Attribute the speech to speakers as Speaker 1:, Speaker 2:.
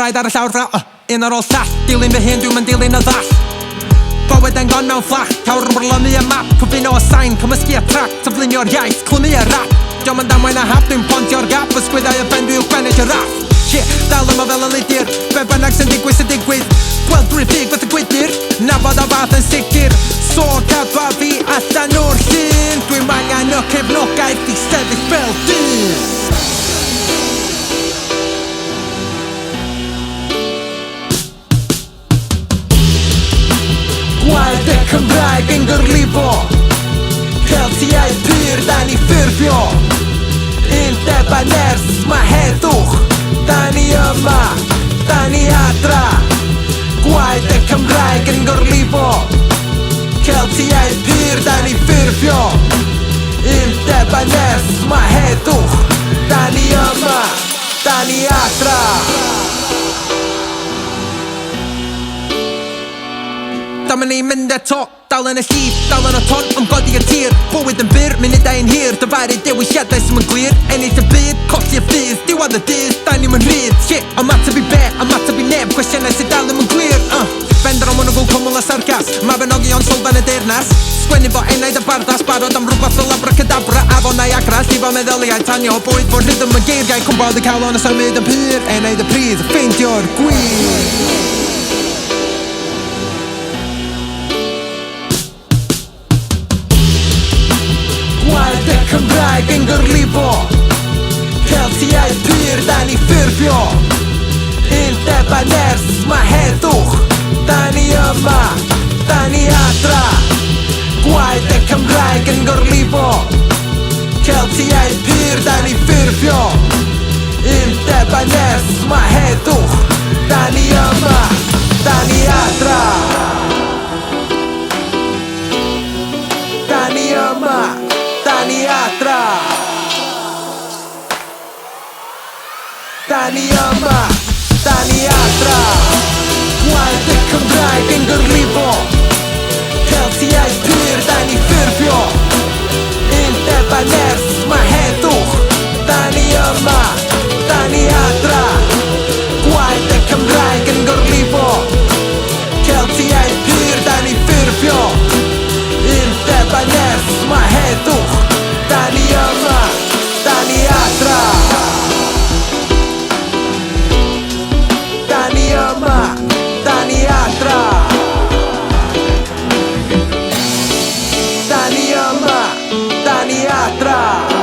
Speaker 1: Cymraeg ar y llawr fel un ar ôl llall. Dilyn fy hun, dwi'm yn dilyn y ddall. Bywyd yn gon mewn fflach, cawr yn brylymu y map. Cyfuno y sain, cymysgu y trac, tyflunio'r iaith, clymu y rap. Diom yn damwain a hap, dwi'n pontio'r gap, ysgwyddau y ben dwi i'w gwennill y raff. Dal yma fel y lydyr, be bynnag sy'n digwydd sy'n digwydd. Gweld drwy ffig fath y gwydr, nabod o fath yn sicr. So cadwa fi allan o'r llun, dwi'n angen o cefnogaeth i sefyll fel dyn. Gwaed y Cymraeg yn gyrlifo, Celtiaid pyr da ni ffurfio. Undeb a ners, ma heddwch, da ni yma, da ni adra. Gwaed y Cymraeg yn gyrlifo, Celtiaid pyr da ni ffurfio. Undeb a ners, ma heddwch, da ni yma, da ni adra. Dam yn ei mynd eto, dal yn y llif, dal yn y ton, am godi y tir. Bywyd yn byr, munud ein hir, dyfaru dewisiadau sy'n yn glir. Ennill y byd, colli y ffydd, diwedd y dydd, da ni'n mynd rhydd. Ymateb i be, ymateb i neb, cwestiynau sydd dal ddim yn glir. Bender o'n monogol cwmwl a sargas, mabinogion sylfan y deyrnas. Sgwennu fo enaid y bardas, barod am rhywbeth fel abracadabra. Afo na iagra, llifo meddyliau tanio, bwyd fod rhythm yn geiriau. Cwmbod y calon y symud yn pyr, enaid y pridd, ffeindio'r gwir. Gwaed y Cymraeg yn gyrlifo, Celtiaid pyr da ni ffurfio. Undeb a ners, ma heddwch, da ni yma, da ni adra. Gwaed y Cymraeg yn gyrlifo, Celtiaid pyr da ni ffurfio. Undeb a ners, ma heddwch, da ni yma, da ni adra. Da ni yma, da ni adra. Da ni yma, da ni adra. Gwaed y Cymraeg yn gyrlifo, Celtiaid pyr da ni ffurfio. Undeb a ners, ma heddwch, da ni yma, da ni adra. Gwaed y Cymraeg yn gyrlifo, Celtiaid pyr da ni ffurfio. Undeb a ners, ma heddwch, da ni yma, da ni adra. Da ni yma, da ni adra. Da ni yma, da ni adra.